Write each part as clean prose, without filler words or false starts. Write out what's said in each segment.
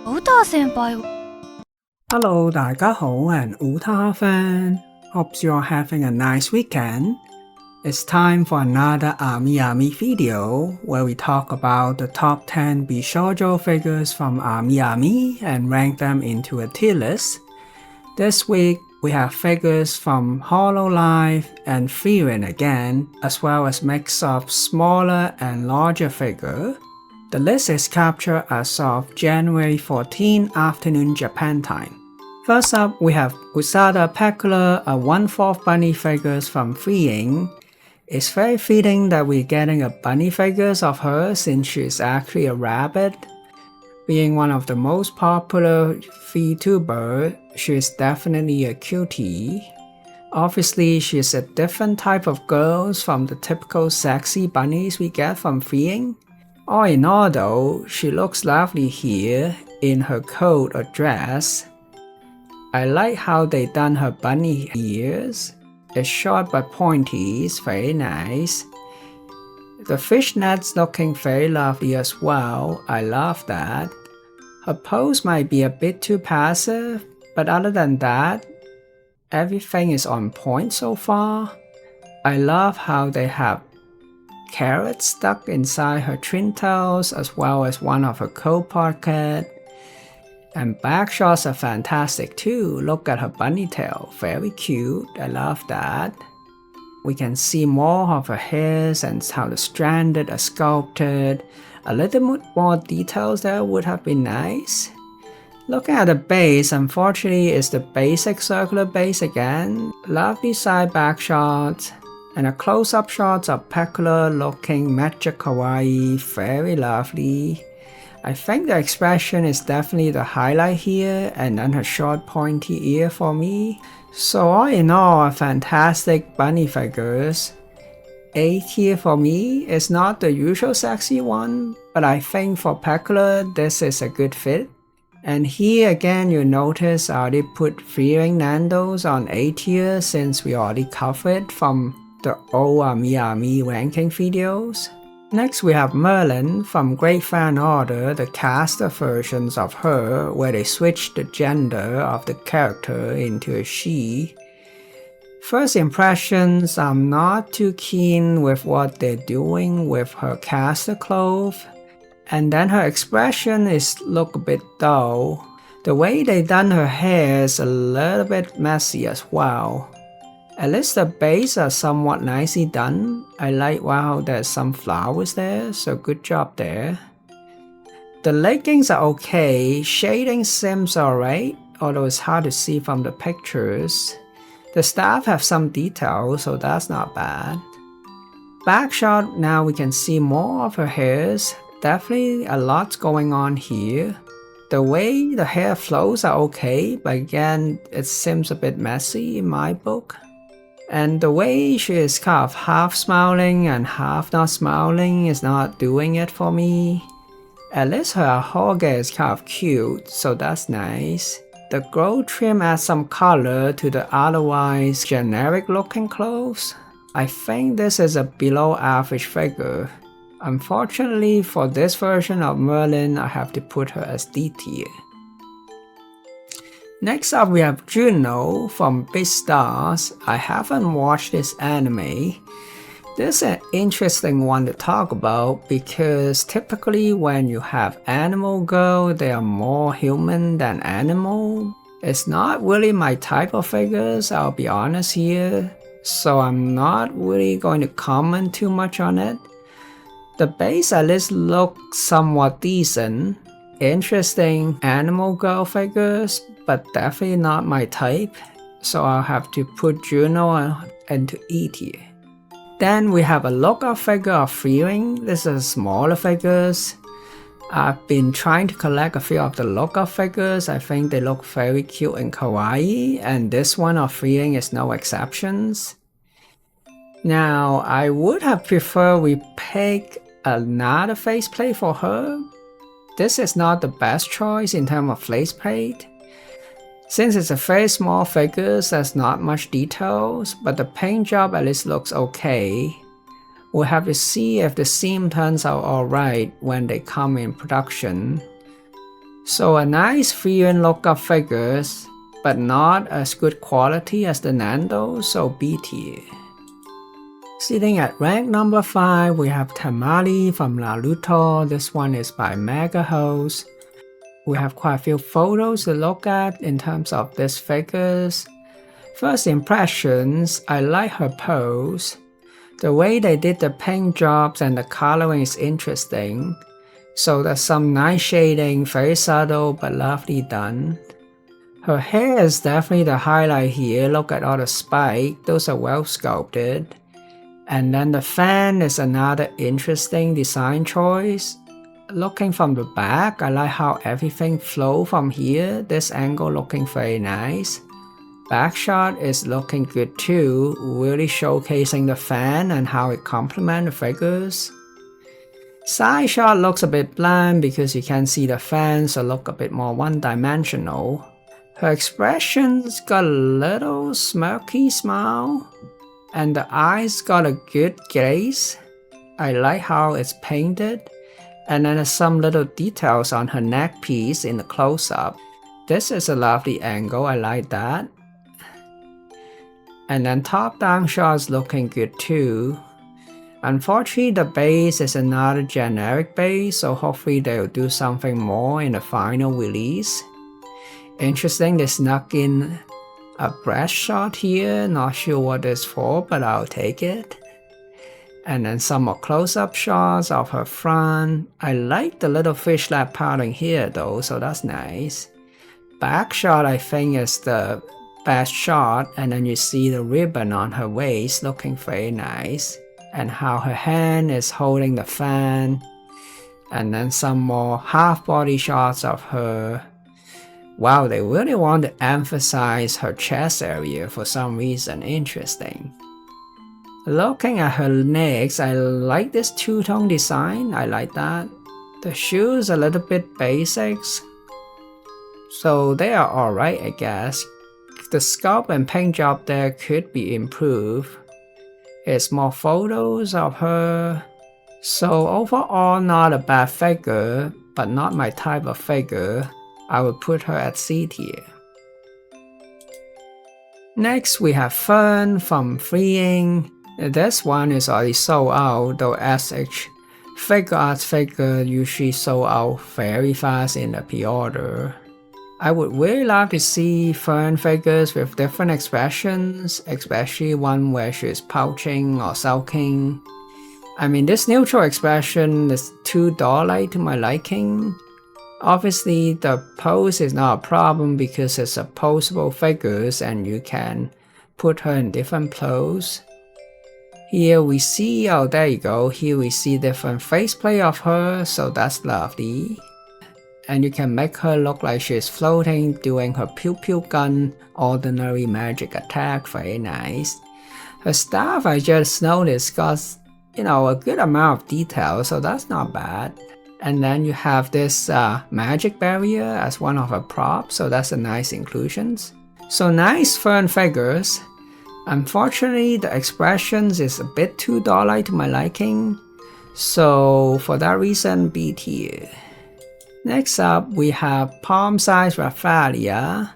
Utaha 先輩 Hello, 大家好 and Utaha fan. Hope you're having a nice weekend. It's time for another AmiAmi video where we talk about the top 10 Bishoujo figures from AmiAmi and rank them into a tier list. This week, we have figures from Hololive and Frieren again, as well as mix of smaller and larger figure. The list is captured as of January 14 afternoon Japan time. First up, we have Usada Pekora, a 1/4 bunny figures from Frieren. It's very fitting that we're getting a bunny figures of her since she's actually a rabbit. Being one of the most popular VTuber, she's definitely a cutie. Obviously, she's a different type of girls from the typical sexy bunnies we get from Frieren. All in all though, she looks lovely here in her coat or dress. I like how they done her bunny ears. It's short but pointy, it's very nice. The fishnets looking very lovely as well, I love that. Her pose might be a bit too passive, but other than that, everything is on point so far. I love how they have carrots stuck inside her twin tails as well as one of her coat pocket. And back shots are fantastic too. Look at her bunny tail, very cute, I love that. We can see more of her hairs and how the stranded are sculpted. A little bit more details there would have been nice. Looking at the base, unfortunately it's the basic circular base again. Lovely side back shots. And a close-up shots of Pekora looking magic kawaii, very lovely. I think the expression is definitely the highlight here, and then her short pointy ear for me. So all in all, fantastic bunny figures. A tier for me is not the usual sexy one, but I think for Pekora this is a good fit. And here again you notice I already put Frieren Nandos on A tier since we already covered from the old AmiAmi ranking videos. Next we have Merlin from Great Fan Order, the caster versions of her where they switched the gender of the character into a she. First impressions, I'm not too keen with what they're doing with her caster clothes. And then her expression is look a bit dull. The way they done her hair is a little bit messy as well. At least the base are somewhat nicely done. I like wow there's some flowers there, so good job there. The leggings are okay, shading seems alright, although it's hard to see from the pictures. The staff have some detail, so that's not bad. Back shot, now we can see more of her hairs. Definitely a lot going on here. The way the hair flows are okay, but again it seems a bit messy in my book. And the way she is kind of half smiling and half not smiling is not doing it for me. At least her hogger is kind of cute, so that's nice. The glow trim adds some color to the otherwise generic looking clothes. I think this is a below average figure. Unfortunately for this version of Merlin, I have to put her as D tier. Next up we have Ionae from Beastars. I haven't watched this anime. This is an interesting one to talk about because typically when you have animal girl, they are more human than animal. It's not really my type of figures, I'll be honest here. So I'm not really going to comment too much on it. The base at least looks somewhat decent. Interesting animal girl figures, but definitely not my type, so I'll have to put Ionae into E tier. Then we have a lookout figure of Frieren. This is smaller figures. I've been trying to collect a few of the lookout figures. I think they look very cute and kawaii, and this one of Frieren is no exceptions. Now, I would have preferred we pick another faceplate for her. This is not the best choice in terms of faceplate. Since it's a very small figure, there's not much details, but the paint job at least looks okay. We'll have to see if the seam turns out alright when they come in production. So a nice free and look-up figures, but not as good quality as the Nando, so B tier. Sitting at rank number 5, we have Tamari from Naruto. This one is by Mega Host. We have quite a few photos to look at in terms of these figures. First impressions, I like her pose. The way they did the paint jobs and the coloring is interesting. So there's some nice shading, very subtle but lovely done. Her hair is definitely the highlight here. Look at all the spikes, those are well sculpted. And then the fan is another interesting design choice. Looking from the back, I like how everything flows from here. This angle looking very nice. Back shot is looking good too, really showcasing the fan and how it complements the figures. Side shot looks a bit bland because you can't see the fan, so look a bit more one-dimensional. Her expressions got a little smirky smile, and the eyes got a good gaze. I like how it's painted, and then there's some little details on her neck piece in the close-up. This is a lovely angle, I like that. And then top-down shots looking good too. Unfortunately, the base is another generic base, so hopefully they'll do something more in the final release. Interesting, they snuck in a breast shot here, not sure what it's for, but I'll take it. And then some more close-up shots of her front. I like the little fish lap pattern here though, so that's nice. Back shot I think is the best shot, and then you see the ribbon on her waist looking very nice. And how her hand is holding the fan. And then some more half-body shots of her. Wow, they really want to emphasize her chest area for some reason. Interesting. Looking at her legs, I like this two-tone design. I like that. The shoes a little bit basics, so they are alright, I guess. The sculpt and paint job there could be improved. It's more photos of her. So overall, not a bad figure, but not my type of figure. I would put her at C tier. Next, we have Fern from Freeing. This one is already sold out, though SH figure arts figure usually sold out very fast in the pre-order. I would really love to see Fern figures with different expressions, especially one where she's pouching or sulking. I mean, this neutral expression is too doll-like to my liking. Obviously, the pose is not a problem because it's a posable figures and you can put her in different pose. Here we see, oh there you go, here we see different faceplay of her, so that's lovely. And you can make her look like she's floating, doing her pew pew gun, ordinary magic attack, very nice. Her staff I just noticed got, a good amount of detail, so that's not bad. And then you have this magic barrier as one of her props, so that's a nice inclusion. So nice Fern figures. Unfortunately, the expressions is a bit too doll-like to my liking, so for that reason, B tier. Next up, we have palm-sized Rafalia.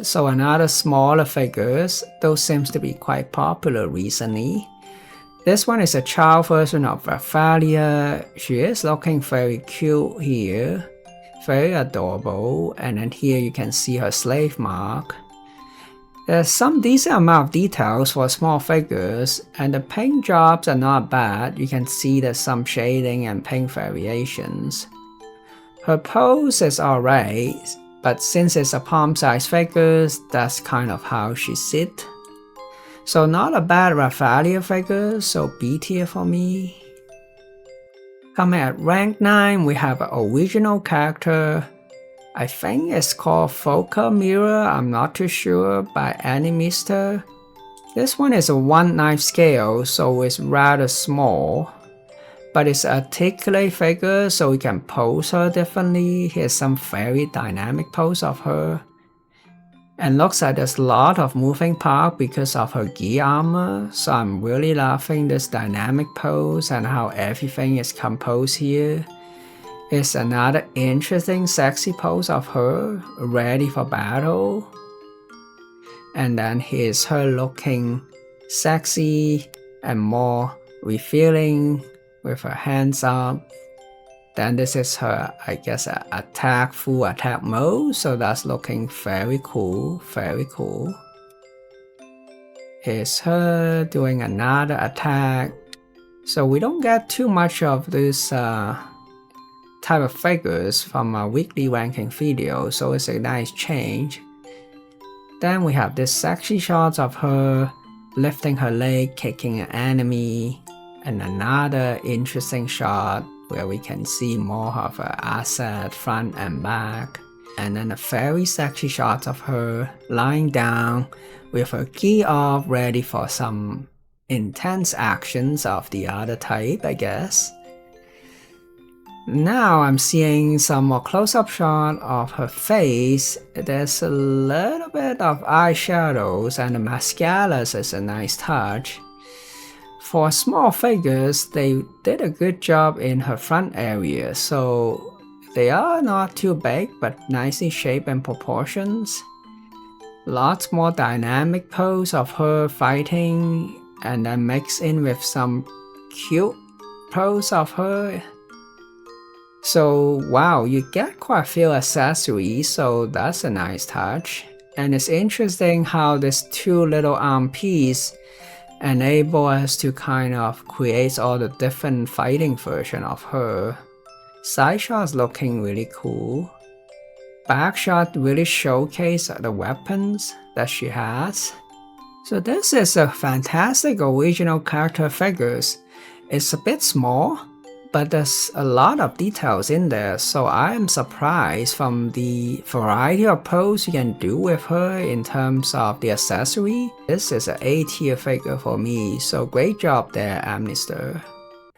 So another smaller figures, those seems to be quite popular recently. This one is a child version of Rafalia. She is looking very cute here, very adorable, and then here you can see her slave mark. There's some decent amount of details for small figures, and the paint jobs are not bad. You can see there's some shading and paint variations. Her pose is alright, but since it's a palm-sized figure, that's kind of how she sits. So not a bad Rafalia figure, so B tier for me. Coming at rank 9, we have an original character. I think it's called Focal Mirror, I'm not too sure, by Animister. This one is a 1/9 scale, so it's rather small. But it's an articulate figure, so we can pose her differently. Here's some very dynamic pose of her. And looks like there's a lot of moving part because of her gear armor, so I'm really loving this dynamic pose and how everything is composed here. Is another interesting sexy pose of her, ready for battle. And then here's her looking sexy and more revealing with her hands up. Then this is her, I guess, full attack mode. So that's looking very cool, very cool. Here's her doing another attack. So we don't get too much of this type of figures from a weekly ranking video, so it's a nice change. Then we have this sexy shots of her lifting her leg, kicking an enemy, and another interesting shot where we can see more of her asset front and back, and then a very sexy shot of her lying down with her gi off, ready for some intense actions of the other type, I guess. Now I'm seeing some more close-up shot of her face. There's a little bit of eyeshadows and the mascaras is a nice touch. For small figures, they did a good job in her front area, so they are not too big but nicely shaped and proportions. Lots more dynamic pose of her fighting, and then mixed in with some cute pose of her. So wow, you get quite a few accessories, so that's a nice touch. And it's interesting how this two little arm piece enable us to kind of create all the different fighting version of her. Side shots looking really cool. Back shot really showcase the weapons that she has. So this is a fantastic original character figures. It's a bit small, but there's a lot of details in there, so I am surprised from the variety of pose you can do with her in terms of the accessory. This is an A tier figure for me, so great job there, Amnister.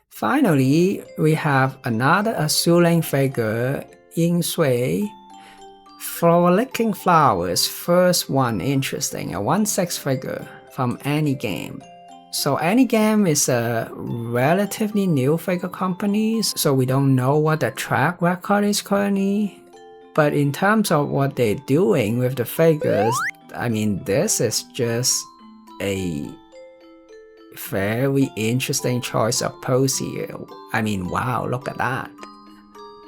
Finally, we have another Azuling figure, Yin Sui. Frolicking Flowers, first one interesting, a 1/6 figure from AmiAmi. So AmiAmi is a relatively new figure company, so we don't know what the track record is currently. But in terms of what they're doing with the figures, I mean, this is just a very interesting choice of pose here. I mean, wow, look at that.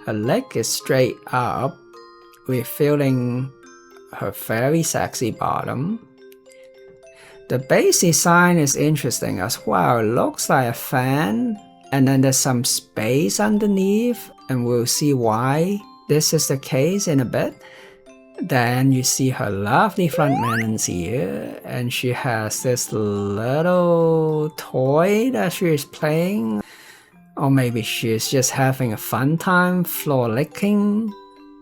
Her leg is straight up, revealing her very sexy bottom. The base design is interesting as well. It looks like a fan, and then there's some space underneath, and we'll see why this is the case in a bit. Then you see her lovely front melons here, and she has this little toy that she is playing, or maybe she's just having a fun time floor licking.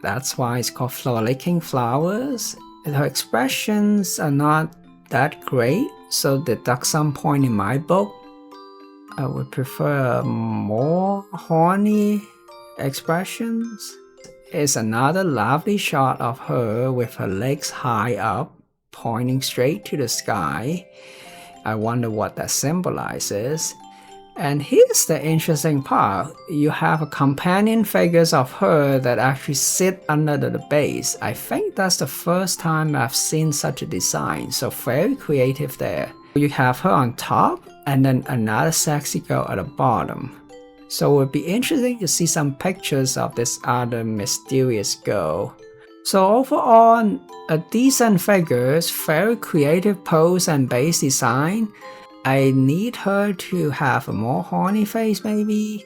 That's why it's called Frolicking Flowers. Her expressions are not that great, so deduct some point in my book. I would prefer more horny expressions. Here's another lovely shot of her with her legs high up, pointing straight to the sky. I wonder what that symbolizes. And here's the interesting part. You have a companion figures of her that actually sit under the base. I think that's the first time I've seen such a design, so very creative there. You have her on top, and then another sexy girl at the bottom. So it would be interesting to see some pictures of this other mysterious girl. So overall, a decent figures, very creative pose and base design. I need her to have a more horny face maybe.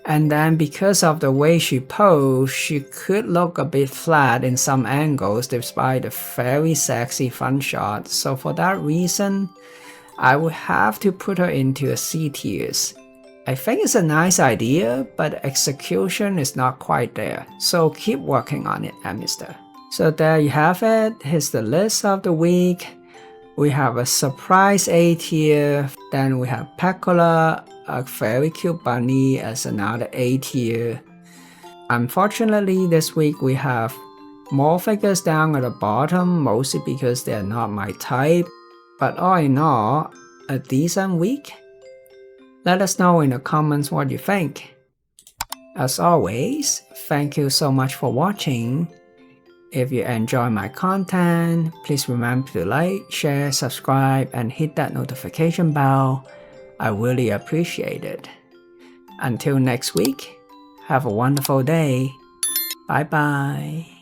And then because of the way she posed, she could look a bit flat in some angles despite the very sexy front shot. So for that reason, I would have to put her into a C tiers. I think it's a nice idea, but execution is not quite there. So keep working on it, Mister. So there you have it. Here's the list of the week. We have a surprise A tier, then we have Pekora, a very cute bunny, as another A tier. Unfortunately, this week we have more figures down at the bottom, mostly because they're not my type. But all in all, a decent week. Let us know in the comments what you think. As always, thank you so much for watching. If you enjoy my content, please remember to like, share, subscribe, and hit that notification bell. I really appreciate it. Until next week, have a wonderful day. Bye bye.